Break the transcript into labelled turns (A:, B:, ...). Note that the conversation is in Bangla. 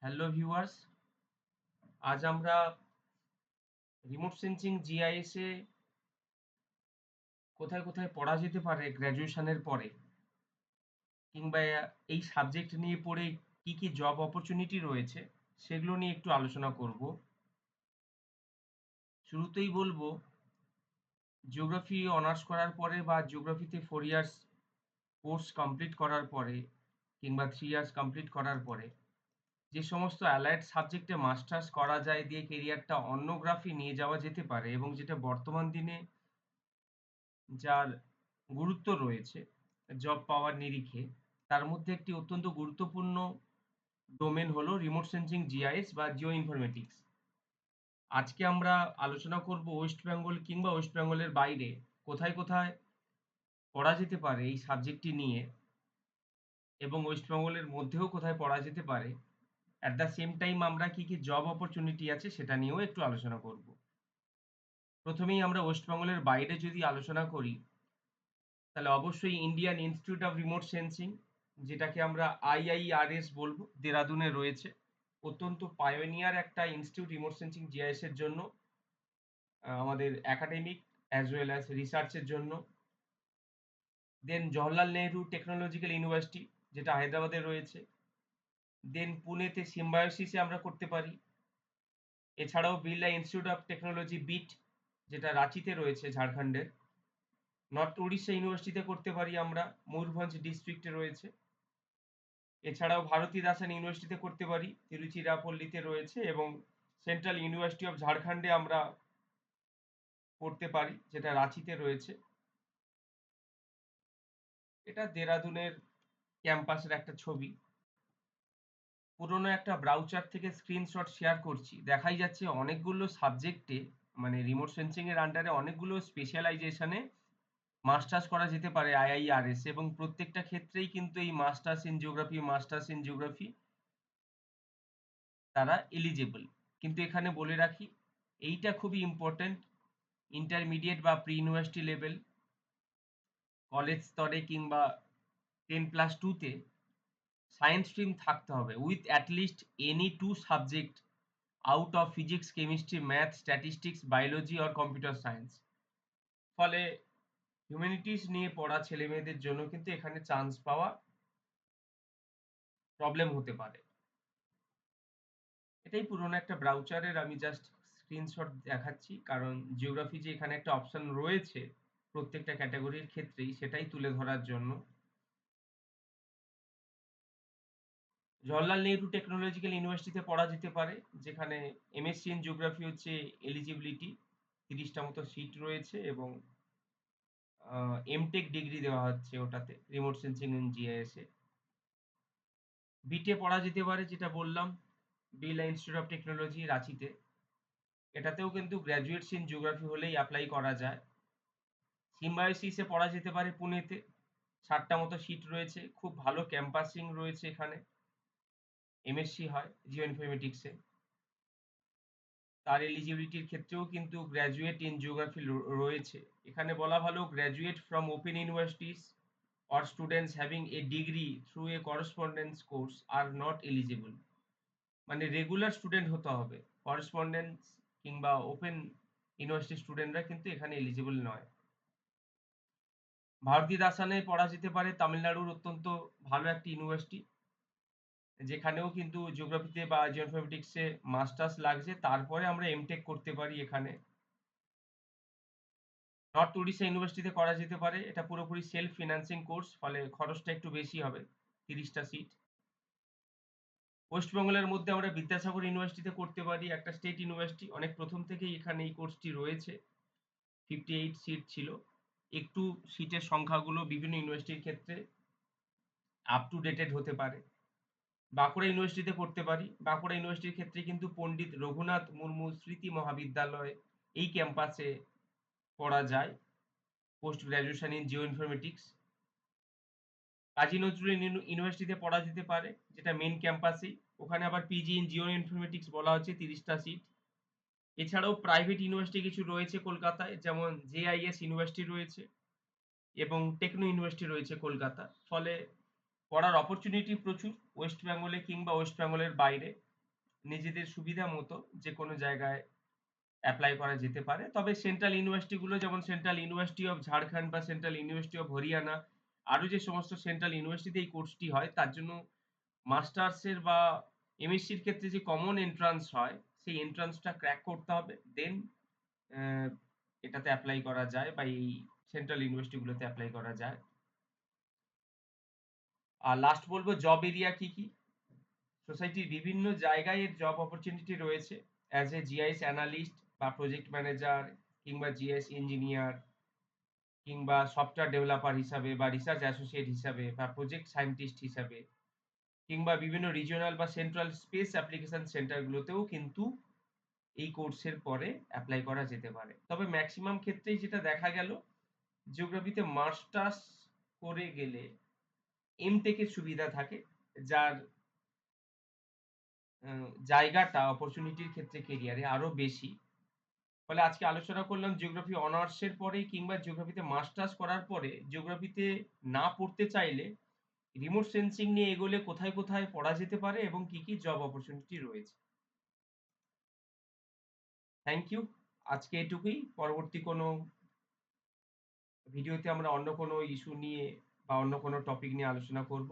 A: হ্যালো ভিউয়ার্স, আজ আমরা রিমোট সেন্সিং জিআইএস এ কোথায় কোথায় পড়া যেতে পারে গ্র্যাজুয়েশনের পরে, কিংবা এই সাবজেক্ট নিয়ে পড়ে কি কি জব অপরচুনিটি রয়েছে সেগুলো নিয়ে একটু আলোচনা করব। শুরুতেই বলবো, জিওগ্রাফি অনার্স করার পরে বা জিওগ্রাফিতে 4 ইয়ার্স কোর্স কমপ্লিট করার পরে কিংবা 3 ইয়ার্স কমপ্লিট করার পরে যে সমস্ত অ্যালাইড সাবজেক্টে মাস্টার্স করা যায় দিয়ে কেরিয়ারটা অন্যগ্রাফি নিয়ে যাওয়া যেতে পারে, এবং যেটা বর্তমান দিনে যার গুরুত্ব রয়েছে জব পাওয়ার নিরিখে, তার মধ্যে একটি অত্যন্ত গুরুত্বপূর্ণ ডোমেন হলো রিমোট সেন্সিং জিআইএস বা জিও ইনফরমেটিক্স। আজকে আমরা আলোচনা করব ওয়েস্ট বেঙ্গল কিংবা ওয়েস্ট বেঙ্গলের বাইরে কোথায় কোথায় পড়া যেতে পারে এই সাবজেক্টটি নিয়ে, এবং ওয়েস্ট বেঙ্গলের মধ্যেও কোথায় পড়া যেতে পারে। অ্যাট দ্য সেম টাইম আমরা কি কি জব অপরচুনিটি আছে সেটা নিয়েও একটু আলোচনা করব। প্রথমেই আমরা ওয়েস্ট বেঙ্গলের বাইরে যদি আলোচনা করি, তাহলে অবশ্যই Indian institute of remote sensing, যেটাকে আমরা আইআইআরএস বলবো, দেরাদুনে রয়েছে। অত্যন্ত পায়োনিয়ার একটা ইনস্টিটিউট রিমোট সেন্সিং জিআইএস এর জন্য, আমাদের একাডেমিক অ্যাজ ওয়েল অ্যাজ রিসার্চের জন্য। দেন জওহরলাল নেহরু টেকনোলজিক্যাল ইউনিভার্সিটি, যেটা হায়দ্রাবাদে রয়েছে। দেন পুনেতে সিম্বায়োসিসে আমরা করতে পারি। এছাড়াও Birla institute of technology BIT, যেটা রাঁচিতে রয়েছে ঝাড়খণ্ডের। নর্থ উড়িষ্যা ইউনিভার্সিটিতে করতে পারি আমরা, ময়ূরভঞ্জ ডিস্ট্রিক্টে রয়েছে। এছাড়াও ভারতী দাসান ইউনিভার্সিটিতে করতে পারি, তিরুচিরাপল্লীতে রয়েছে। এবং সেন্ট্রাল ইউনিভার্সিটি অফ ঝাড়খণ্ডে আমরা করতে পারি, যেটা রাঁচিতে রয়েছে। এটা দেরাদুনের ক্যাম্পাসের একটা ছবি। পুরোনো একটা ব্রাউচার থেকে স্ক্রিনশট শেয়ার করছি। দেখাই যাচ্ছে অনেকগুলো সাবজেক্টে, মানে রিমোট সেন্সিং এর আন্ডারে অনেকগুলো স্পেশালাইজেশনে মাস্টার্স করা যেতে পারে আইআইআরএস, এবং প্রত্যেকটা ক্ষেত্রেই কিন্তু এই মাস্টার্স ইন জিওগ্রাফি তারা এলিজেবল। কিন্তু এখানে বলে রাখি, এইটা খুবই ইম্পর্ট্যান্ট, ইন্টারমিডিয়েট বা প্রি ইউনিভার্সিটি লেভেল, কলেজ স্তরে কিংবা 10+2 তে সায়েন্স স্ট্রিম থাকতে হবে with at least any 2 subject out of physics, chemistry, math, statistics, biology or computer science. ফলে হিউম্যানিটিস নিয়ে পড়া ছেলেমেয়েদের জন্য কিন্তু এখানে চান্স পাওয়া প্রবলেম হতে পারে। এটাই পুরোনো একটা ব্রাউচারের আমি জাস্ট স্ক্রিনশট দেখাচ্ছি, কারণ জিওগ্রাফি যে এখানে একটা অপশন রয়েছে প্রত্যেকটা ক্যাটাগরির ক্ষেত্রেই, সেটাই তুলে ধরার জন্য। জওহরলাল নেহরু টেকনোলজিক্যাল ইউনিভার্সিটিতে পড়া যেতে পারে, যেখানে এমএসসি ইন জিওগ্রাফি হচ্ছে এলিজিবিলিটি, 30টা মতো সিট রয়েছে, এবং এমটেক ডিগ্রি দেওয়া হচ্ছে ওটাতে, রিমোট সেন্সিং ইন জিআইএস এ। বিটে পড়া যেতে পারে, যেটা বললাম, বিড়লা ইনস্টিটিউট অফ টেকনোলজি রাঁচিতে। এটাতেও কিন্তু গ্র্যাজুয়েটস ইন জিওগ্রাফি হলেই অ্যাপ্লাই করা যায়। সিম্বায়োসিসে পড়া যেতে পারে পুনেতে, 60টা মতো সিট রয়েছে, খুব ভালো ক্যাম্পাসিং রয়েছে এখানে, এমএসসি হয় জিও ইনফরমেটিক্সে। তার এলিজিবিলিটির ক্ষেত্রেও কিন্তু গ্র্যাজুয়েট ইন জিওগ্রাফি রয়েছে। এখানে বলা ভালো, graduate from open universities or students having a degree through a correspondence course are not eligible. মানে রেগুলার স্টুডেন্ট হতে হবে, করসপন্ডেন্স কিংবা ওপেন ইউনিভার্সিটি স্টুডেন্টরা কিন্তু এখানে এলিজিবল নয়। ভারতী দাসানে পড়া যেতে পারে, তামিলনাড়ুর অত্যন্ত ভালো একটি ইউনিভার্সিটি, যেখানেও কিন্তু জিওগ্রাফিতে বা জিওইনফরমেটিক্সে মাস্টার্স লাগছে, তারপরে আমরা এমটেক করতে পারি এখানে। নর্থ উড়িষ্যা ইউনিভার্সিটিতে করা যেতে পারে, এটা পুরোপুরি সেলফ ফিন্যান্সিং কোর্স, ফলে খরচটা একটু বেশি হবে, 30টা সিট। ওয়েস্ট বেঙ্গলের মধ্যে আমরা বিদ্যাসাগর ইউনিভার্সিটিতে করতে পারি, একটা স্টেট ইউনিভার্সিটি, অনেক প্রথম থেকেই এখানে এই কোর্সটি রয়েছে। 58 সিট ছিল। একটু সিটের সংখ্যাগুলো বিভিন্ন ইউনিভার্সিটির ক্ষেত্রে আপ টু ডেটেড হতে পারে। বাঁকুড়া ইউনিভার্সিটিতে করতে পারি, বাঁকুড়া ইউনিভার্সিটির ক্ষেত্রে কিন্তু পণ্ডিত রঘুনাথ মুর্মু স্মৃতি মহাবিদ্যালয়, এই ক্যাম্পাসে পড়া যায় post graduation in geoinformatics. Kazi Nazrul ইউনিভার্সিটিতে পড়া যেতে পারে, যেটা মেন ক্যাম্পাসেই, ওখানে আবার পিজি ইন জিও ইনফরমেটিক্স বলা হচ্ছে, 30টা সিট। এছাড়াও প্রাইভেট ইউনিভার্সিটি কিছু রয়েছে কলকাতায়, যেমন জেআইএস ইউনিভার্সিটি রয়েছে এবং টেকনো ইউনিভার্সিটি রয়েছে কলকাতা। ফলে পড়ার অপরচুনিটি প্রচুর ওয়েস্ট বেঙ্গলে কিংবা ওয়েস্ট বেঙ্গলের বাইরে। নিজেদের সুবিধা মতো যেকোনো জায়গায় এপ্লাই করা যেতে পারে। তবে সেন্ট্রাল ইউনিভার্সিটি গুলো যেমন সেন্ট্রাল ইউনিভার্সিটি অফ ঝাড়খণ্ড বা সেন্ট্রাল ইউনিভার্সিটি অফ হরিয়ানা আরো যে সমস্ত সেন্ট্রাল ইউনিভার্সিটিতে এই কোর্সটি হয় তার জন্য মাস্টার্সের বা এমএসসির ক্ষেত্রে যে কমন এন্ট্রান্স হয় সেই এন্ট্রান্সটা ক্র্যাক করতে হবে। দেন অ্যা এটাতে এপ্লাই করা যায় বা এই সেন্ট্রাল ইউনিভার্সিটি গুলোতে এপ্লাই করা যায়। আর লাস্ট বলব জব এরিয়া কি, কি? সোসাইটির বিভিন্ন জায়গায় এর জব অপরচুনিটি রয়েছে। অ্যাজ এ জিআইএস অ্যানালিস্ট বা প্রজেক্ট ম্যানেজার কিংবা জিআইএস ইঞ্জিনিয়ার কিংবা সফটওয়্যার ডেভেলপার হিসাবে বা রিসার্চ অ্যাসোসিয়েট হিসাবে বা প্রজেক্ট সায়েন্টিস্ট হিসাবে কিংবা বিভিন্ন রিজিওনাল বা সেন্ট্রাল স্পেস অ্যাপ্লিকেশন সেন্টার গুলোতেও কিন্তু এই কোর্সের পরে এপ্লাই করা যেতে পারে। তবে মেক্সিমাম ক্ষেত্রেই যেটা দেখা গেল জিওগ্রাফিতে মাস্টার্স করে গেলে এমটেক এর সুবিধা থাকে। যার আ জায়গাটা অপরচুনিটির ক্ষেত্রে কেরিয়ারে আরো বেশি। ফলে আজকে আলোচনা করলাম জিওগ্রাফি অনার্স এর পরে কিংবা জিওগ্রাফিতে মাস্টার্স করার পরে জিওগ্রাফিতে না পড়তে চাইলে রিমোট সেন্সিং নিয়ে এগোলে কোথায়, কোথায় পড়া যেতে পারে এবং কি, কি জব অপরচুনিটি রয়েছে। Thank you. আজকে এটুকুই। পরবর্তী কোনো ভিডিওতে আমরা অন্য কোনো ইস্যু নিয়ে বা অন্য কোনো টপিক নিয়ে আলোচনা করব।